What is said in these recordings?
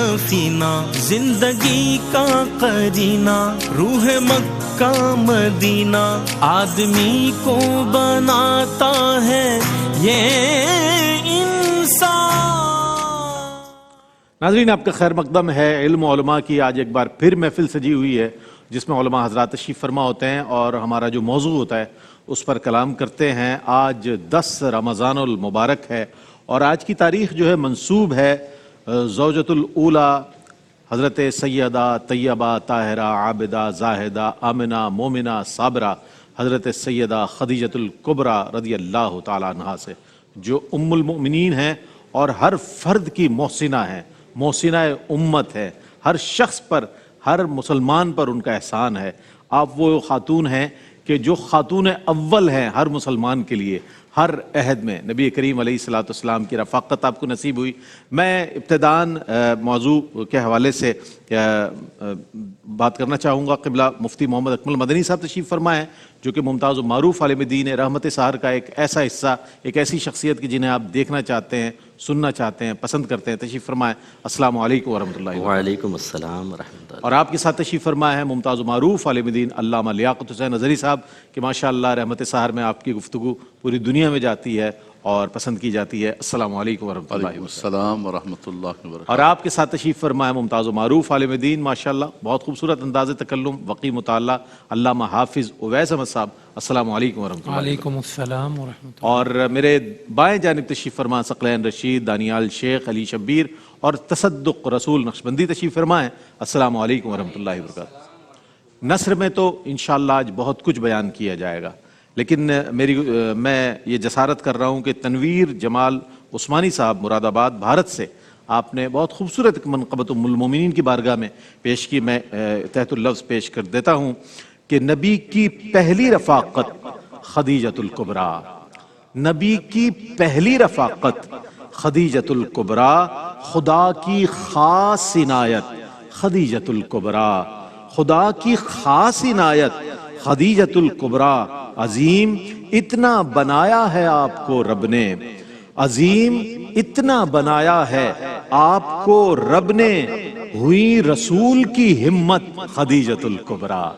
سفینہ زندگی کا قرینہ روح مکہ مدینہ آدمی کو بناتا ہے یہ انسان۔ ناظرین آپ کا خیر مقدم ہے۔ علم و علماء کی آج ایک بار پھر محفل سجی ہوئی ہے جس میں علماء حضرات تشریف فرما ہوتے ہیں اور ہمارا جو موضوع ہوتا ہے اس پر کلام کرتے ہیں۔ آج 10 رمضان المبارک ہے اور آج کی تاریخ جو ہے منسوب ہے زوجۃ الاولیٰ حضرت سیدہ طیبہ طاہرہ عابدہ زاہدہ آمنہ مومنہ صابرہ حضرت سیدہ خدیجۃ الکبریٰ رضی اللہ تعالیٰ عنہا سے، جو ام المؤمنین ہیں اور ہر فرد کی محسنہ ہیں، محسنہ امت ہے۔ ہر شخص پر، ہر مسلمان پر ان کا احسان ہے۔ آپ وہ خاتون ہیں کہ جو خاتون اول ہیں ہر مسلمان کے لیے۔ ہر عہد میں نبی کریم علیہ الصلوۃ والسلام کی رفاقت آپ کو نصیب ہوئی۔ میں ابتداً موضوع کے حوالے سے بات کرنا چاہوں گا۔ قبلہ مفتی محمد اکمل مدنی صاحب تشریف فرما ہے جو کہ ممتاز و معروف عالم دین ہے، رحمت سحر کا ایک ایسا حصہ، ایک ایسی شخصیت کی جنہیں آپ دیکھنا چاہتے ہیں، سننا چاہتے ہیں، پسند کرتے ہیں۔ تشریف فرمائے۔ السلام علیکم ورحمۃ اللہ۔ وعلیکم السلام ورحمۃ اللہ۔ اور آپ کے ساتھ تشریف فرمائے ہیں ممتاز و معروف عالم دین علامہ لیاقت حسین اظہری صاحب کہ ماشاءاللہ رحمت سحر میں آپ کی گفتگو پوری دنیا میں جاتی ہے اور پسند کی جاتی ہے۔ السلام علیکم ورحمۃ اللہ۔ وعلیکم السلام ورحمۃ اللہ وبرکاتہ۔ اور آپ کے ساتھ تشریف فرمائے ممتاز و معروف عالم دین ماشاءاللہ بہت خوبصورت انداز تکلم، وقی مطالعہ، علامہ حافظ اویس احمد صاحب۔ السلام علیکم ورحمۃ اللہ۔ وعلیکم السلام ورحمۃ اللہ۔ اور میرے بائیں جانب تشریف فرما ثقلین رشید، دانیال شیخ، علی شبیر اور تصدق رسول نقشبندی تشریف فرمائیں۔ السلام علیکم ورحمۃ اللہ وبرکاتہ۔ نثر میں تو انشاءاللہ آج بہت کچھ بیان کیا جائے گا، لیکن میں یہ جسارت کر رہا ہوں کہ تنویر جمال عثمانی صاحب مراد آباد بھارت سے آپ نے بہت خوبصورت ایک منقبت ام المومنین کی بارگاہ میں پیش کی۔ میں تحت اللفظ پیش کر دیتا ہوں کہ نبی کی پہلی رفاقت خدیجۃ الکبریٰ، نبی کی پہلی رفاقت خدیجۃ الکبریٰ، خدا کی خاص عنایت خدیجۃ الکبریٰ، خدا کی خاص عنایت خدیجۃ الکبریٰ۔ عظیم اتنا بنایا ہے آپ کو رب نے، عظیم اتنا بنایا ہے آپ کو رب نے، ہوئی رسول کی ہمت خدیجۃ الکبریٰ،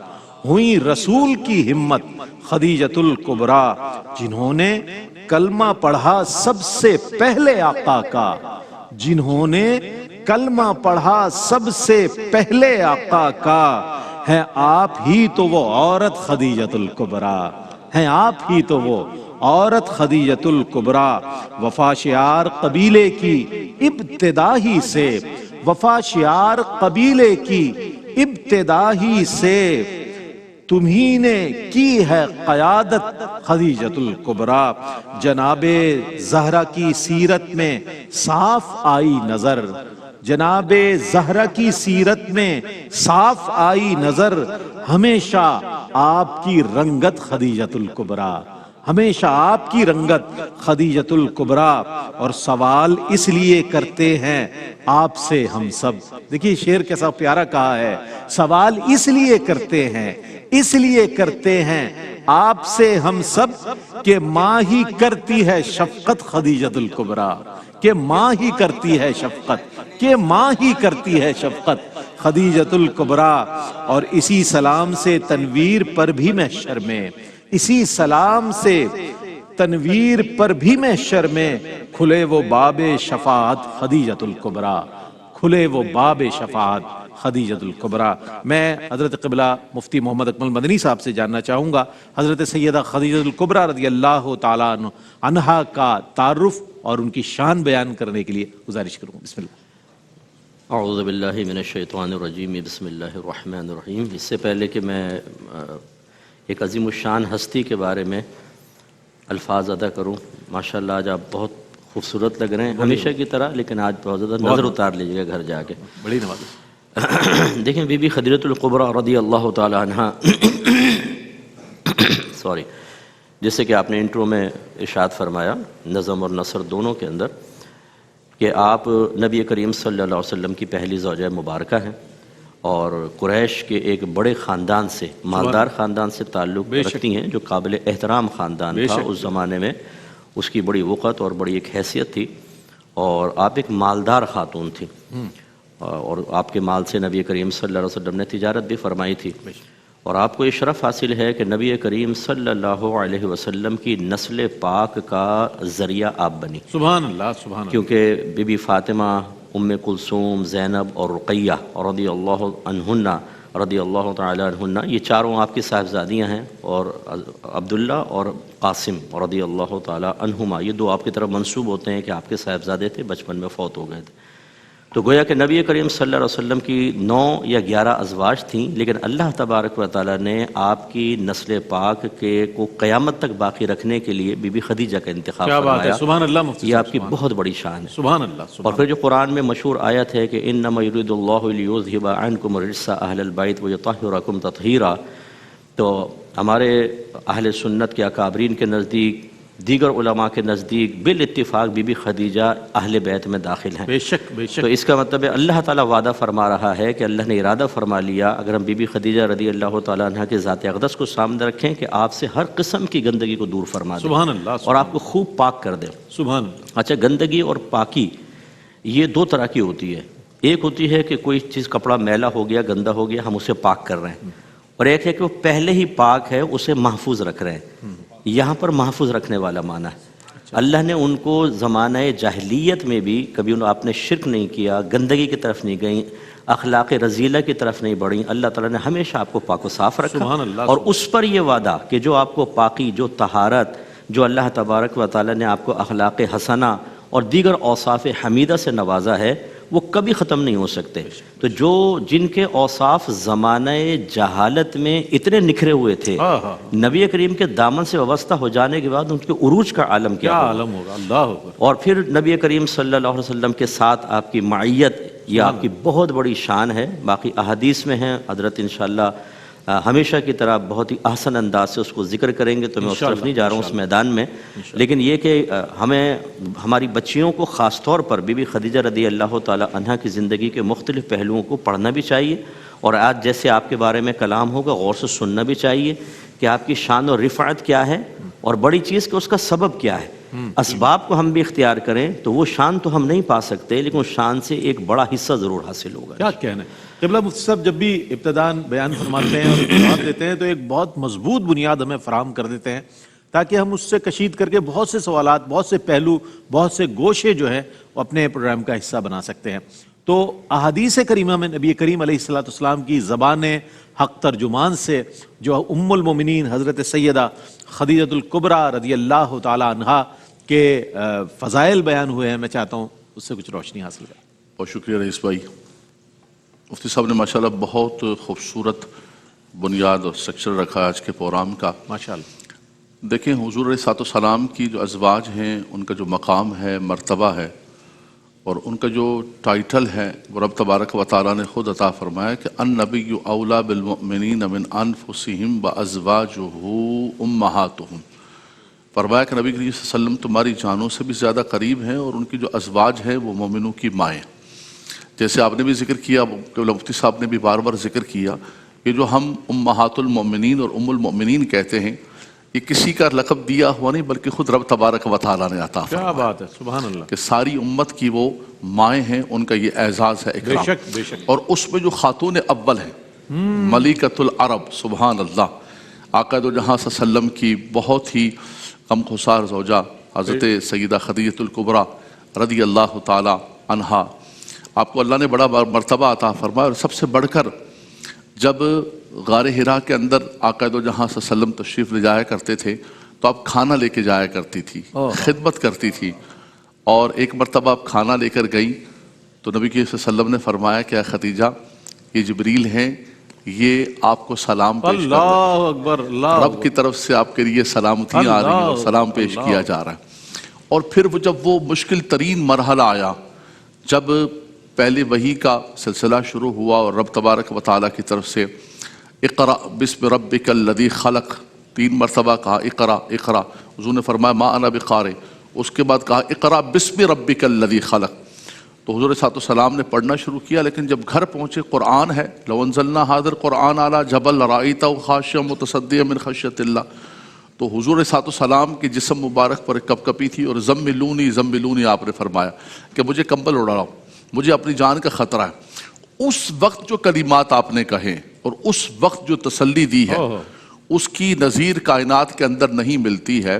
ہوئی رسول کی ہمت خدیجۃ الکبریٰ، جنہوں نے کلمہ پڑھا سب سے پہلے آقا کا، جنہوں نے کلمہ پڑھا سب سے پہلے آقا کا، ہے آپ ہی تو وہ عورت خدیجۃ الکبریٰ، ہیں آپ ہی تو وہ عورت خدیجۃ الکبریٰ۔ وفا شعار قبیلے کی ابتدا ہی سے، وفا شعار قبیلے کی ابتدا ہی سے، تمہیں نے کی ہے قیادت خدیجۃ الکبریٰ۔ جناب زہرا کی سیرت میں صاف آئی نظر، جناب زہرا کی سیرت میں صاف آئی نظر، ہمیشہ آپ کی رنگت خدیجۃ الکبریٰ، ہمیشہ آپ کی رنگت خدیجۃ الکبریٰ۔ اور سوال اس لیے کرتے ہیں آپ سے ہم سب، دیکھیے شعر کیسا پیارا کہا ہے، سوال اس لیے کرتے ہیں، اس لیے کرتے ہیں آپ سے ہم سب کہ ماں ہی کرتی ہے شفقت خدیجۃ الکبریٰ، کہ ماں ہی کرتی ہے شفقت، کہ ماں ہی کرتی ہے شفقت خدیجۃ الکبریٰ۔ اور اسی سلام سے تنویر پر بھی محشر میں، اسی سلام سے تنویر پر بھی محشر میں، کھلے وہ باب شفاعت خدیجۃ الکبریٰ، کھلے وہ باب شفاعت خدیجۃ الکبریٰ۔ میں حضرت قبلہ مفتی محمد اکمل مدنی صاحب سے جاننا چاہوں گا حضرت سیدہ خدیجۃ الکبریٰ رضی اللہ تعالیٰ عنہا کا تعارف اور ان کی شان بیان کرنے کے لیے گزارش کروں۔ بسم اللہ۔ اعوذ باللہ من الشیطان الرجیم، بسم اللہ الرحمن الرحیم۔ اس سے پہلے کہ میں ایک عظیم الشان ہستی کے بارے میں الفاظ ادا کروں، ماشاءاللہ آج آپ بہت خوبصورت لگ رہے ہیں ہمیشہ کی طرح، لیکن آج بہت زیادہ نظر اتار لیجیے گا گھر جا کے۔ بڑی نوازش۔ دیکھیں بی بی خدیجۃ الکبریٰ رضی اللہ تعالی عنہا، سوری، جیسے کہ آپ نے انٹرو میں ارشاد فرمایا نظم اور نثر دونوں کے اندر کہ آپ نبی کریم صلی اللہ علیہ وسلم کی پہلی زوجہ مبارکہ ہیں اور قریش کے ایک بڑے خاندان سے، مالدار خاندان سے تعلق رکھتی ہیں جو قابل احترام خاندان تھا اس زمانے میں، اس کی بڑی وقت اور بڑی ایک حیثیت تھی، اور آپ ایک مالدار خاتون تھی۔ اور آپ کے مال سے نبی کریم صلی اللہ علیہ وسلم نے تجارت بھی فرمائی تھی، اور آپ کو یہ شرف حاصل ہے کہ نبی کریم صلی اللہ علیہ وسلم کی نسل پاک کا ذریعہ آپ بنی، سبحان اللہ سبحان اللہ. کیونکہ بی بی فاطمہ، ام کلثوم، زینب اور رقیہ رضی اللہ عنہن رضی اللہ تعالی عنہن، یہ چاروں آپ کی صاحبزادیاں ہیں، اور عبداللہ اور قاسم رضی اللہ تعالی عنہما، یہ دو آپ کی طرف منسوب ہوتے ہیں کہ آپ کے صاحبزادے تھے، بچپن میں فوت ہو گئے تھے. تو گویا کہ نبی کریم صلی اللہ علیہ وسلم کی 9 یا 11 ازواج تھیں، لیکن اللہ تبارک و تعالیٰ نے آپ کی نسل پاک کے کو قیامت تک باقی رکھنے کے لیے بی بی خدیجہ کا انتخاب کیا بات ہے، فرمایا. سبحان اللہ مفتی یہ صاحب، آپ کی سبحان بہت بڑی شان ہے. سبحان اللہ اور سبحان پھر جو قرآن میں مشہور آیت ہے کہ انما یرید اللہ لیذھب عنکم الرجس اہل البیت ویطہرکم تطہیرا، تو ہمارے اہل سنت کے اکابرین کے نزدیک، دیگر علماء کے نزدیک بالاتفاق بی بی خدیجہ اہل بیت میں داخل ہیں. بے شک بے شک. تو اس کا مطلب ہے اللہ تعالیٰ وعدہ فرما رہا ہے کہ اللہ نے ارادہ فرما لیا، اگر ہم بی بی خدیجہ رضی اللہ تعالیٰ عنہ کے ذات اقدس کو سامنے رکھیں کہ آپ سے ہر قسم کی گندگی کو دور فرما دیں سبحان اللہ اور آپ کو خوب پاک کر دیں. سبحان اللہ. اچھا، گندگی اور پاکی یہ 2 طرح کی ہوتی ہے. ایک ہوتی ہے کہ کوئی چیز، کپڑا میلا ہو گیا، گندا ہو گیا، ہم اسے پاک کر رہے ہیں، اور ایک ہے کہ وہ پہلے ہی پاک ہے، اسے محفوظ رکھ رہے ہیں. یہاں پر محفوظ رکھنے والا معنی ہے. اللہ نے ان کو زمانہ جاہلیت میں بھی کبھی آپ نے شرک نہیں کیا، گندگی کی طرف نہیں گئیں، اخلاق رذیلہ کی طرف نہیں بڑھیں، اللہ تعالیٰ نے ہمیشہ آپ کو پاک و صاف رکھا. سبحان اللہ. اور اس پر یہ وعدہ کہ جو آپ کو پاکی، جو طہارت، جو اللہ تبارک و تعالیٰ نے آپ کو اخلاق حسنہ اور دیگر اوصاف حمیدہ سے نوازا ہے، وہ کبھی ختم نہیں ہو سکتے. تو جو جن کے اوصاف زمانہ جہالت میں اتنے نکھرے ہوئے تھے، نبی کریم کے دامن سے وابستہ ہو جانے کے بعد ان کے عروج کا عالم کیا ہوگا. عالم ہوگا. اللہ اکبر. اور پھر نبی کریم صلی اللہ علیہ وسلم کے ساتھ آپ کی معیت، یہ آپ کی بہت بڑی شان ہے. باقی احادیث میں ہیں، حضرت انشاءاللہ ہمیشہ کی طرح بہت ہی احسن انداز سے اس کو ذکر کریں گے، تو میں اس طرف نہیں جا رہا ہوں اس میدان میں. لیکن یہ کہ ہمیں ہماری بچیوں کو خاص طور پر بی بی خدیجہ رضی اللہ تعالی عنہا کی زندگی کے مختلف پہلوؤں کو پڑھنا بھی چاہیے، اور آج جیسے آپ کے بارے میں کلام ہوگا غور سے سننا بھی چاہیے کہ آپ کی شان و رفعت کیا ہے، اور بڑی چیز کہ اس کا سبب کیا ہے. اسباب کو ہم بھی اختیار کریں تو وہ شان تو ہم نہیں پا سکتے، لیکن اس شان سے ایک بڑا حصہ ضرور حاصل ہوگا. کیا کہنا ہے قبلہ مفتی صاحب، جب بھی ابتداءً بیان فرماتے ہیں اور جواب دیتے ہیں تو ایک بہت مضبوط بنیاد ہمیں فراہم کر دیتے ہیں تاکہ ہم اس سے کشید کر کے بہت سے سوالات، بہت سے پہلو، بہت سے گوشے جو ہیں وہ اپنے پروگرام کا حصہ بنا سکتے ہیں. تو احادیث کریمہ میں نبی کریم علیہ السلام کی زبان حق ترجمان سے جو ام المومنین حضرت سیدہ خدیجہ الکبریٰ رضی اللہ تعالی عنہا کے فضائل بیان ہوئے ہیں، میں چاہتا ہوں اس سے کچھ روشنی حاصل کریں. بہت شکریہ رئیس بھائی. مفتی صاحب نے ماشاءاللہ بہت خوبصورت بنیاد اور سٹرکچر رکھا آج کے پروگرام کا. ماشاءاللہ. دیکھیں حضور علیہ السلام کی جو ازواج ہیں، ان کا جو مقام ہے، مرتبہ ہے، اور ان کا جو ٹائٹل ہے، وہ رب تبارک و تعالیٰ نے خود عطا فرمایا کہ النبی اولیٰ بالمؤمنین من انفسہم وازواجہ امہاتہم. فرمایا کہ نبی کریم صلی اللہ علیہ وسلم تمہاری جانوں سے بھی زیادہ قریب ہیں، اور ان کی جو ازواج ہیں وہ مومنوں کی مائیں. جیسے آپ نے بھی ذکر کیا، مفتی صاحب نے بھی بار بار ذکر کیا کہ جو ہم امہات المؤمنین اور ام المؤمنین کہتے ہیں، یہ کسی کا لقب دیا ہوا نہیں بلکہ خود رب تبارک و تعالیٰ نے عطا فرمایا. کیا بات ہے، سبحان اللہ. کہ ساری امت کی وہ مائیں ہیں، ان کا یہ اعزاز ہے، اکرام. بے شک بے شک. اور اس میں جو خاتون اول ہیں، ملکۃ العرب، سبحان اللہ، آقا دو جہاں صلی اللہ علیہ وسلم کی بہت ہی غم خسار زوجہ حضرت سیدہ خدیجہ الکبریٰ رضی اللہ تعالی عنہا. آپ کو اللہ نے بڑا مرتبہ عطا فرمایا، اور سب سے بڑھ کر جب غار حرا کے اندر آقا دو جہاں صلی اللہ علیہ وسلم تشریف لے جایا کرتے تھے تو آپ کھانا لے کے جایا کرتی تھی، خدمت کرتی تھی. اور ایک مرتبہ آپ کھانا لے کر گئی تو نبی صلی اللہ علیہ وسلم نے فرمایا کہ اے خدیجہ، یہ جبریل ہیں، یہ آپ کو سلام پیش کر رہے ہیں. اللہ اکبر. اللہ رب کی طرف سے آپ کے لیے سلامتی آ رہی ہے اور سلام پیش کیا جا رہا ہے. اور پھر جب وہ مشکل ترین مرحلہ آیا، جب پہلے وحی کا سلسلہ شروع ہوا اور رب تبارک و تعالیٰ کی طرف سے اقرأ بسم ربک الذی خلق 3 مرتبہ کہا اقرأ اقرأ، حضور نے فرمایا ما انا بقارئ. اس کے بعد کہا اقرأ بسم ربک الذی خلق. تو حضور صلی اللہ علیہ وسلم نے پڑھنا شروع کیا، لیکن جب گھر پہنچے قرآن ہے، لو انزلنا ھذا القرآن علی جبل لرأیتہ خاشعا متصدعا من خشیۃ اللہ. تو حضور صلی اللہ علیہ وسلم کے جسم مبارک پر کپ کپی تھی، اور زملونی زملونی آپ نے فرمایا کہ مجھے کمبل اڑاؤ، مجھے اپنی جان کا خطرہ ہے. اس وقت جو کلمات آپ نے کہے اور اس وقت جو تسلی دی ہے اس کی نظیر کائنات کے اندر نہیں ملتی ہے.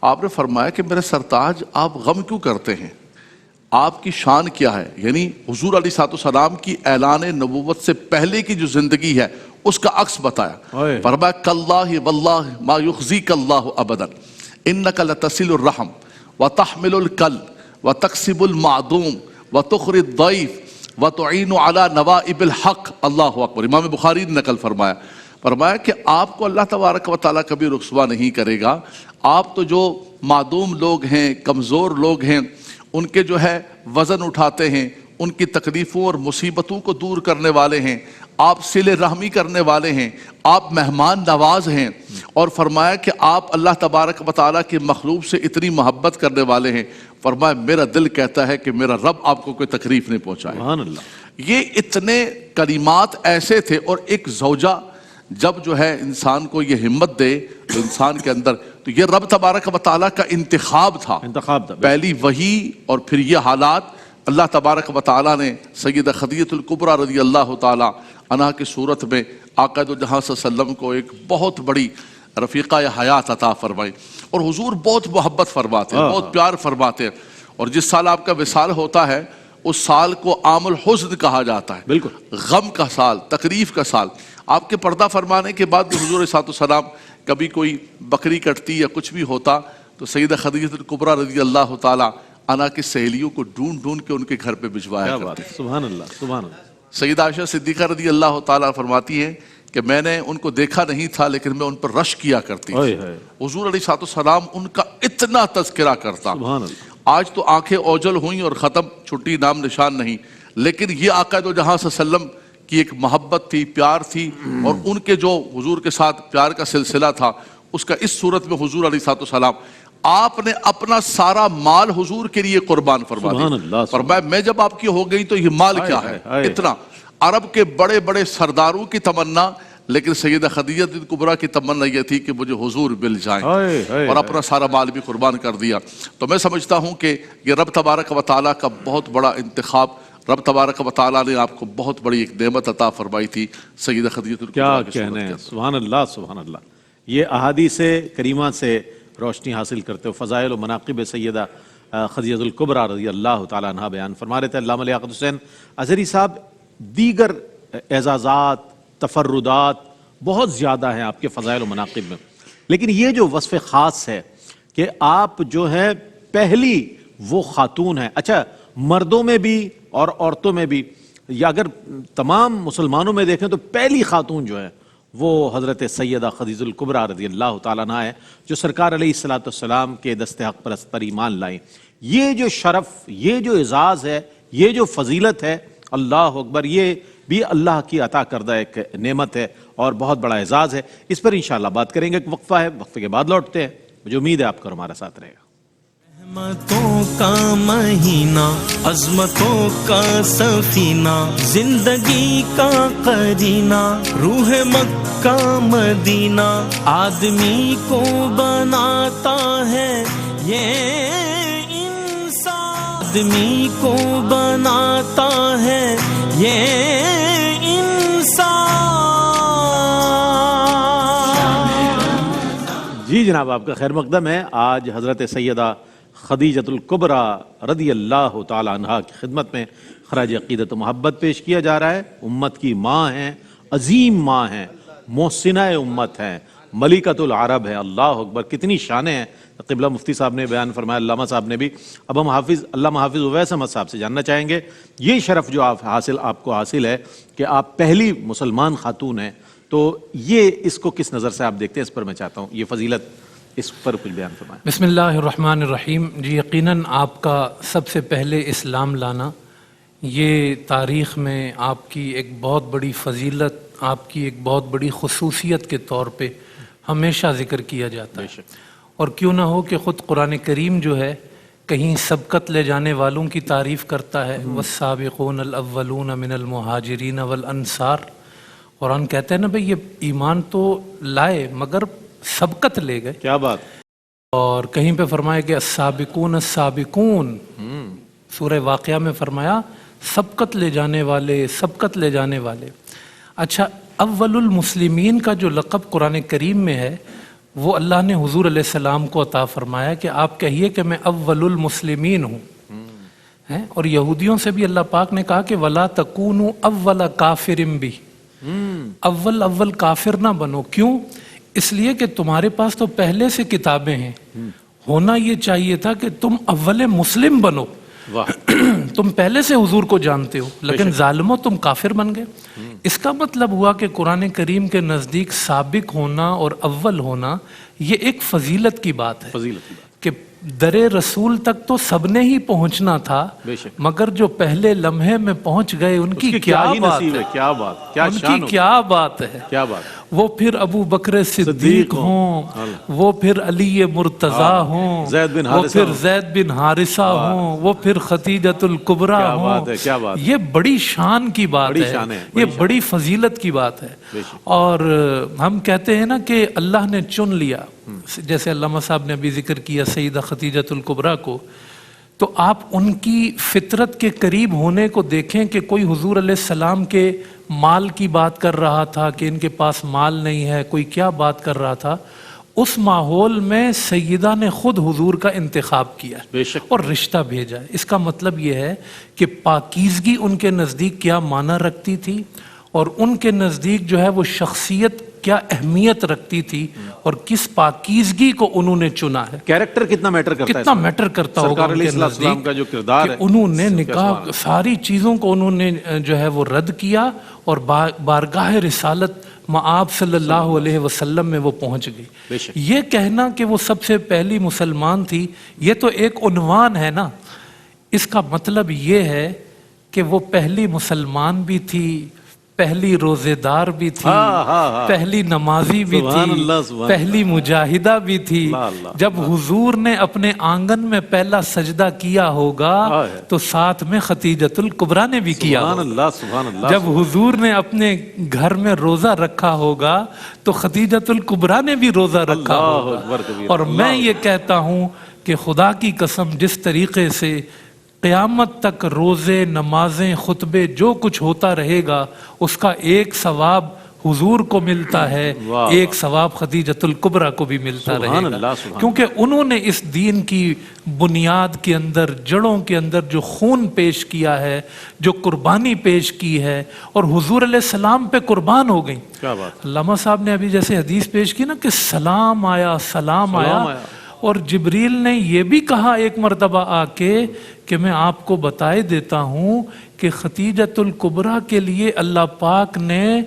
آپ نے فرمایا کہ میرے سرتاج آپ غم کیوں کرتے ہیں, آپ کی شان کیا ہے؟ یعنی حضور علیہ السلام کی اعلان نبوت سے پہلے کی جو زندگی ہے اس کا عکس بتایا. فرمایا کاللہ واللہ ما یخزیک اللہ ابدا انک لتصل الرحم وتحمل الکل وتکسب المعدوم وتخری الضیف وتعین علی نوائب الحق. اللہ اکبر. امام بخاری نے نقل فرمایا کہ آپ کو اللہ تبارک و تعالیٰ کبھی رسوا نہیں کرے گا. آپ تو جو معدوم لوگ ہیں, کمزور لوگ ہیں, ان کے جو ہے وزن اٹھاتے ہیں, ان کی تکلیفوں اور مصیبتوں کو دور کرنے والے ہیں, آپ صلہ رحمی کرنے والے ہیں, آپ مہمان نواز ہیں. اور فرمایا کہ آپ اللہ تبارک و تعالیٰ کی مخلوق سے اتنی محبت کرنے والے ہیں. فرمایا میرا دل کہتا ہے کہ میرا رب آپ کو کوئی تکلیف نہیں پہنچائے. سبحان اللہ. یہ اتنے کلمات ایسے تھے. اور ایک زوجہ جب جو ہے انسان کو یہ ہمت دے تو انسان کے اندر, تو یہ رب تبارک و تعالیٰ کا انتخاب تھا. پہلی وحی اور پھر یہ حالات اللہ تبارک و تعالیٰ نے سیدہ خدیجہ الکبریٰ رضی اللہ تعالیٰ عنہا کی صورت میں آقا دو جہاں صلی اللہ علیہ وسلم کو ایک بہت بڑی رفیقہ حیات عطا فرمائی. اور حضور بہت محبت فرماتے ہیں, بہت پیار فرماتے ہیں. اور جس سال آپ کا وصال ہوتا ہے اس سال کو عام الحزن کہا جاتا ہے. بالکل غم کا سال, تکلیف کا سال. آپ کے پردہ فرمانے کے بعد بھی حضور صلی اللہ علیہ وسلم کبھی کوئی بکری کٹتی یا کچھ بھی ہوتا تو سیدہ خدیجہ الکبریٰ رضی اللہ تعالیٰ عنہا کی سہیلیوں کو ڈھونڈ ڈھونڈ کے ان کے گھر پہ بھجوایا کرتے. سبحان اللہ سبحان اللہ. سیدہ عائشہ صدیقہ رضی اللہ تعالیٰ فرماتی ہیں کہ میں نے ان کو دیکھا نہیں تھا لیکن میں ان پر رشک کیا کرتی تھی. حضور علیہ السلام ان کا اتنا تذکرہ کرتا. سبحان اللہ. آج تو آنکھیں اوجل ہوئیں اور ختم, چھٹی نام نشان نہیں. لیکن یہ آقا دو جہاں صلی اللہ علیہ وسلم کی ایک محبت تھی, پیار تھی, اور ان کے جو حضور کے ساتھ پیار کا سلسلہ تھا اس کا اس صورت میں حضور علیہ السلام آپ نے اپنا سارا مال حضور کے لیے قربان فرما دیا. فرمایا میں جب آپ کی ہو گئی تو یہ مال کیا ہے, اتنا. عرب کے بڑے بڑے سرداروں کی تمنا, لیکن سیدہ خدیجہ الکبریٰ کی تمنا یہ تھی کہ مجھے حضور مل جائیں, اور اپنا سارا مال بھی قربان کر دیا. تو میں سمجھتا ہوں کہ یہ رب تبارک و تعالیٰ کا بہت بڑا انتخاب, رب تبارک و تعالیٰ نے آپ کو بہت بڑی ایک نعمت عطا فرمائی تھی سیدہ خدیجہ الکبریٰ کی صورت کے اندر. سبحان اللہ سبحان اللہ. یہ احادیث کریمہ سے روشنی حاصل کرتے ہو فضائل و مناقب سیدہ خدیجہ الکبریٰ رضی اللہ تعالیٰ عنہ بیان فرما رہے تھے علامہ لیاقت حسین اظہری صاحب. دیگر اعزازات تفردات بہت زیادہ ہیں آپ کے فضائل و مناقب میں, لیکن یہ جو وصف خاص ہے کہ آپ جو ہے پہلی وہ خاتون ہیں. اچھا مردوں میں بھی اور عورتوں میں بھی, یا اگر تمام مسلمانوں میں دیکھیں تو پہلی خاتون جو ہے وہ حضرت سیدہ خدیجہ الکبریٰ رضی اللہ تعالیٰ عنہ ہے, جو سرکار علیہ السلام کے دست حق پرست پر ایمان لائیں. یہ جو شرف, یہ جو اعزاز ہے, یہ جو فضیلت ہے, اللہ اکبر, یہ بھی اللہ کی عطا کردہ ایک نعمت ہے اور بہت بڑا اعزاز ہے. اس پر انشاءاللہ بات کریں گے. ایک وقفہ ہے, وقفے کے بعد لوٹتے ہیں. مجھے امید ہے آپ کا ہمارا ساتھ رہے گا. رحمتوں کا مہینہ, عظمتوں کا سفینہ, زندگی کا قرینہ, روح مکہ مدینہ, آدمی کو بناتا ہے یہ انسان, آدمی کو بناتا ہے یہ انسان. جی جناب, آپ کا خیر مقدم ہے. آج حضرت سیدہ خدیجہ الکبریٰ رضی اللہ تعالی عنہا کی خدمت میں خراج عقیدت و محبت پیش کیا جا رہا ہے. امت کی ماں ہیں, عظیم ماں ہیں, محسنہ امت ہیں, ملکۃ العرب ہے. اللہ اکبر, کتنی شانیں ہیں. قبلہ مفتی صاحب نے بیان فرمایا, علامہ صاحب نے بھی. اب ہم علامہ حافظ اویس احمد صاحب سے جاننا چاہیں گے یہ شرف جو آپ کو حاصل ہے کہ آپ پہلی مسلمان خاتون ہیں, تو یہ اس کو کس نظر سے آپ دیکھتے ہیں؟ اس پر میں چاہتا ہوں یہ فضیلت, اس پر کچھ بیان فرمائیں. بسم اللہ الرحمن الرحیم. جی یقیناً آپ کا سب سے پہلے اسلام لانا یہ تاریخ میں آپ کی ایک بہت بڑی فضیلت, آپ کی ایک بہت بڑی خصوصیت کے طور پہ ہمیشہ ذکر کیا جاتا ہے. اور کیوں نہ ہو کہ خود قرآن کریم جو ہے کہیں سبقت لے جانے والوں کی تعریف کرتا ہے, والسابقون الاولون من المہاجرین والانصار. قرآن کہتا ہے نا بھئی یہ ایمان تو لائے مگر سبقت لے گئے. کیا بات. اور کہیں پہ فرمایا کہ السابقون السابقون, سورہ واقعہ میں فرمایا سبقت لے جانے والے، سبقت لے جانے والے۔ اچھا، اول المسلمین کا جو لقب قرآن کریم میں ہے وہ اللہ نے حضور علیہ السلام کو عطا فرمایا کہ آپ کہیے کہ میں اول المسلمین ہوں، اور یہودیوں سے بھی اللہ پاک نے کہا کہ وَلَا تَكُونُوا أَوَّلَ كَافِرٍ بِهِ، اول کافر نہ بنو۔ کیوں؟ اس لیے کہ تمہارے پاس تو پہلے سے کتابیں ہیں، ہونا یہ چاہیے تھا کہ تم اول مسلم بنو، تم پہلے سے حضور کو جانتے ہو، لیکن ظالموں تم کافر بن گئے۔ اس کا مطلب ہوا کہ قرآن کریم کے نزدیک سابق ہونا اور اول ہونا یہ ایک فضیلت کی بات ہے، کہ در رسول تک تو سب نے ہی پہنچنا تھا، مگر جو پہلے لمحے میں پہنچ گئے ان کی کیا بات ہے، کیا بات، کیا ان کی کیا بات ہے، کیا بات۔ وہ پھر ابو بکر صدیق ہوں، وہ پھر علی مرتضی ہوں، وہ پھر زید بن حارثہ ہوں، وہ پھر خدیجۃ الکبریٰ ہوں، یہ بڑی شان کی بات ہے، یہ بڑی فضیلت کی بات ہے۔ اور ہم کہتے ہیں نا کہ اللہ نے چن لیا، جیسے علامہ صاحب نے ابھی ذکر کیا سیدہ خدیجۃ الکبریٰ کو، تو آپ ان کی فطرت کے قریب ہونے کو دیکھیں کہ کوئی حضور علیہ السلام کے مال کی بات کر رہا تھا کہ ان کے پاس مال نہیں ہے، کوئی کیا بات کر رہا تھا، اس ماحول میں سیدہ نے خود حضور کا انتخاب کیا اور رشتہ بھیجا۔ اس کا مطلب یہ ہے کہ پاکیزگی ان کے نزدیک کیا معنی رکھتی تھی، اور ان کے نزدیک جو ہے وہ شخصیت کیا اہمیت رکھتی تھی، اور کس پاکیزگی کو انہوں نے چنا ہے۔ کیریکٹر کتنا میٹر کرتا ہے، کتنا میٹر کرتا ہوگا سرکار ان علیہ کے السلام نزدیک کا جو کردار ہے، کہ انہوں نے نکاح ساری چیزوں کو انہوں نے جو ہے وہ رد کیا، اور بارگاہ رسالت آپ صلی اللہ علیہ وسلم میں وہ پہنچ گئی۔ یہ کہنا کہ وہ سب سے پہلی مسلمان تھی، یہ تو ایک عنوان ہے نا، اس کا مطلب یہ ہے کہ وہ پہلی مسلمان بھی تھی، پہلی روزے دار بھی تھی، پہلی نمازی بھی تھی، پہلی مجاہدہ بھی تھی۔ جب حضور نے اپنے آنگن میں پہلا سجدہ کیا ہوگا تو ساتھ میں خدیجۃ الکبریٰ نے بھی کیا ہوگا۔ جب حضور نے اپنے گھر میں روزہ رکھا ہوگا تو خدیجۃ الکبریٰ نے بھی روزہ رکھا ہوگا۔ اور میں یہ کہتا ہوں کہ خدا کی قسم جس طریقے سے قیامت تک روزے، نمازیں، خطبے جو کچھ ہوتا رہے گا اس کا ایک ثواب حضور کو ملتا ہے، ایک ثواب خدیجۃ الکبریٰ کو بھی ملتا رہے گا، کیونکہ انہوں نے اس دین کی بنیاد کے اندر، جڑوں کے اندر جو خون پیش کیا ہے، جو قربانی پیش کی ہے، اور حضور علیہ السلام پہ قربان ہو گئیں۔ علامہ صاحب نے ابھی جیسے حدیث پیش کی نا کہ سلام آیا، سلام آیا، اور جبریل نے یہ بھی کہا ایک مرتبہ آ کے کہ میں آپ کو بتائے دیتا ہوں کہ خدیجۃ الکبریٰ کے لیے اللہ پاک نے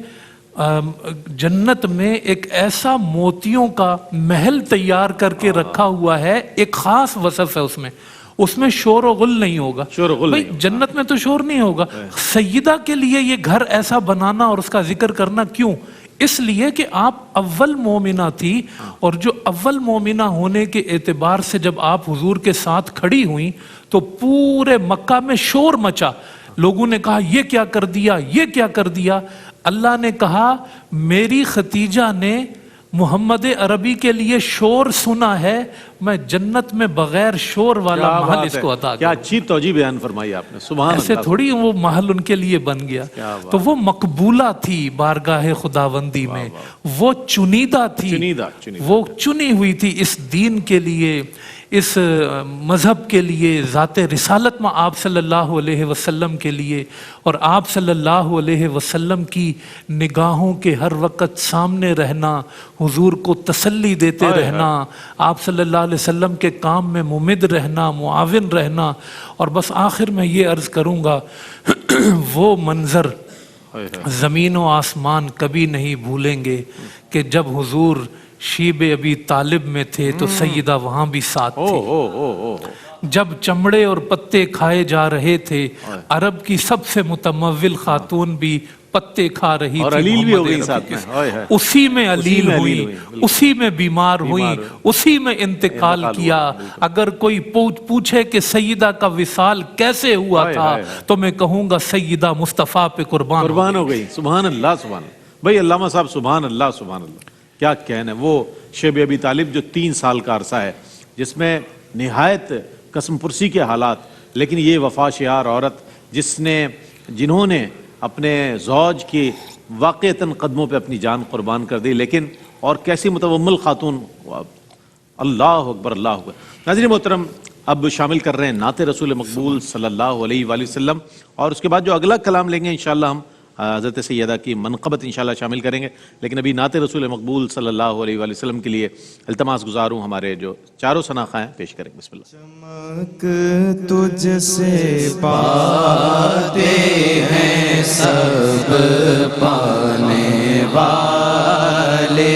جنت میں ایک ایسا موتیوں کا محل تیار کر کے رکھا ہوا ہے، ایک خاص وصف ہے اس میں شور و غل نہیں ہوگا۔ بھئی جنت میں تو شور نہیں ہوگا، سیدہ کے لیے یہ گھر ایسا بنانا اور اس کا ذکر کرنا کیوں؟ اس لیے کہ آپ اول مومنہ تھی، اور جو اول مومنہ ہونے کے اعتبار سے جب آپ حضور کے ساتھ کھڑی ہوئیں تو پورے مکہ میں شور مچا، لوگوں نے کہا یہ کیا کر دیا، یہ کیا کر دیا۔ اللہ نے کہا میری خدیجہ نے محمد عربی کے لیے شور سنا ہے، میں جنت میں بغیر شور والا محل اس کو عطا کیا اچھی توجیہ بیان فرمائی آپ نے، سبحان اللہ۔ ایسے تھوڑی وہ محل ان کے لیے بن گیا، تو وہ مقبولہ تھی بارگاہ خداوندی میں، وہ چنیدہ تھی، وہ چنی ہوئی تھی اس دین کے لیے، اس مذہب کے لیے، ذات رسالت میں آپ صلی اللہ علیہ وسلم کے لیے، اور آپ صلی اللہ علیہ وسلم کی نگاہوں کے ہر وقت سامنے رہنا، حضور کو تسلی دیتے رہنا، آپ صلی اللہ علیہ وسلم کے کام میں ممد رہنا، معاون رہنا۔ اور بس آخر میں یہ عرض کروں گا، وہ منظر زمین و آسمان کبھی نہیں بھولیں گے کہ جب حضور شیب ابی طالب میں تھے تو سیدہ وہاں بھی ساتھ تھی، جب چمڑے اور پتے کھائے جا رہے تھے عرب کی سب سے متمول خاتون بھی پتے کھا رہی تھی، اسی میں علیل ہوئی، اسی میں بیمار ہوئی، اسی میں انتقال کیا۔ اگر کوئی پوچھے کہ سیدہ کا وصال کیسے ہوا تھا تو میں کہوں گا سیدہ مصطفیٰ پہ قربان ہو گئی۔ سبحان اللہ، سبحان اللہ۔ بھائی علامہ صاحب سبحان اللہ، سبحان اللہ، کیا کہنا ہے۔ وہ شیب ابی طالب جو 3 سال کا عرصہ ہے جس میں نہایت قسم پرسی کے حالات، لیکن یہ وفا شعار عورت جنہوں نے اپنے زوج کی واقعتاً قدموں پہ اپنی جان قربان کر دی، لیکن اور کیسی متومل خاتون، اللہ اکبر اللہ اکبر۔ ناظرین محترم، اب شامل کر رہے ہیں نعت رسول مقبول صلی اللہ علیہ وآلہ وسلم، اور اس کے بعد جو اگلا کلام لیں گے انشاءاللہ ہم حضرت سیدہ کی منقبت انشاءاللہ شامل کریں گے، لیکن ابھی نعت رسول مقبول صلی اللہ علیہ وآلہ وسلم کے لیے التماس گزار ہوں ہمارے جو چاروں ثناخواں ہیں پیش کریں گے۔ بسم اللہ۔ چمک تجھ سے پاتے ہیں سب پانے والے،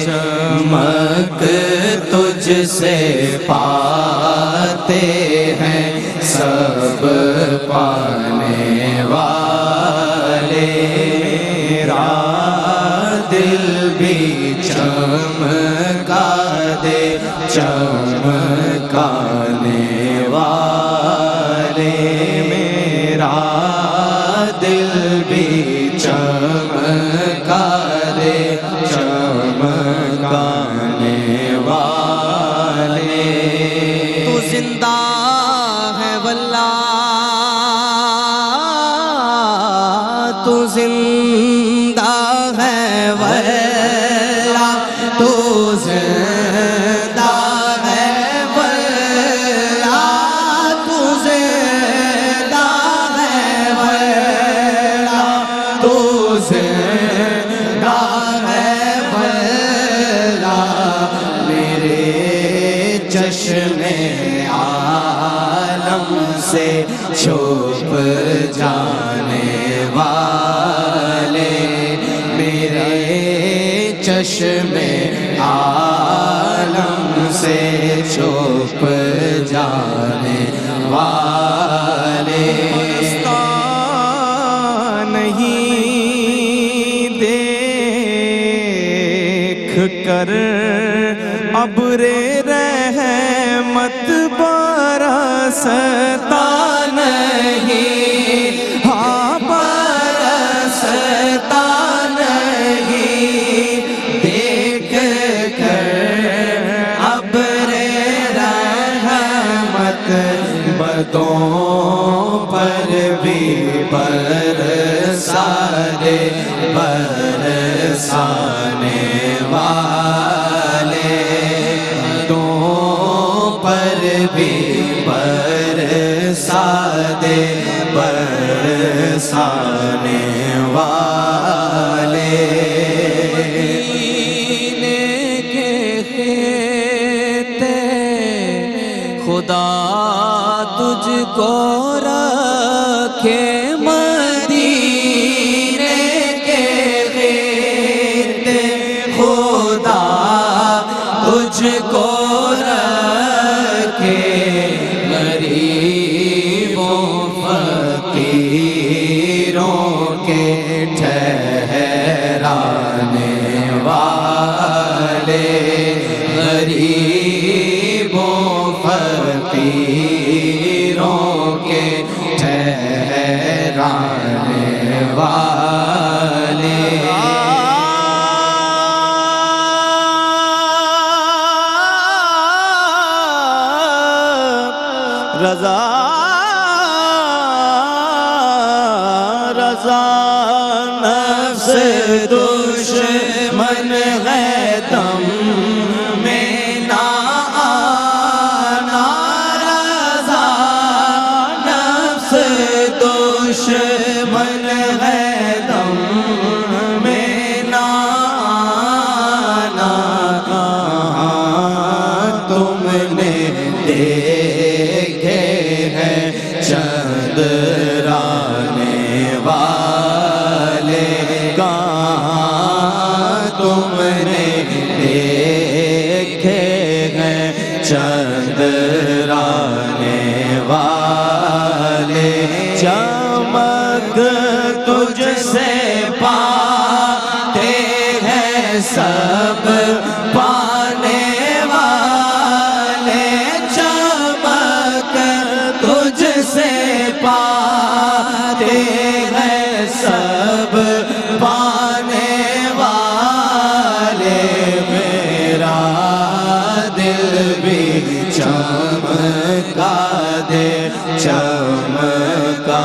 چمک تجھ سے پاتے ہیں سب پانے والے، میرا دل بھی چمکا دے چمکانے والے، میرا دل بھی چمکا دے چمکانے والے۔ تو زندہ ہے واللہ، تو زندہ ہے واللہ، تو زندہ ہے واللہ، تو زندہ ہے واللہ، تو زندہ ہے واللہ، میرے چشم عالم سے چھپ جانے والے، میرے چشم عالم سے چھپ جانے والے، نہیں دیکھ کر ابر رحمت برستا نہیں، ہاں برستا نہیں، دیکھ کر ابر رحمت بدوں پر بھی برسا دے، برسانے والے، بدوں پر بھی برسا دے، برسانے والے، مدینے کے کھیتے خدا تجھ کو رکھے، مدینے کے کھیتے خدا تجھ کو رکھے، غریبوں فقیروں کے ٹھہرانے والے، غریبوں فقیروں کے ٹھہرانے والے، رضا رضا نفس دشمن ہے دم میں نہ آنا، رضا نفس دشمن ہے دم میں نہ آنا، کہاں تم نے دیکھے ہیں چندرانے والے، کہاں تم نے دیکھے ہیں چندرانے والے، چمک تجھ سے پاتے ہیں سب پانے والے، چمک تجھ سے پاتے ہیں سب پانے والے، میرا دل بھی چمکا دے چمکا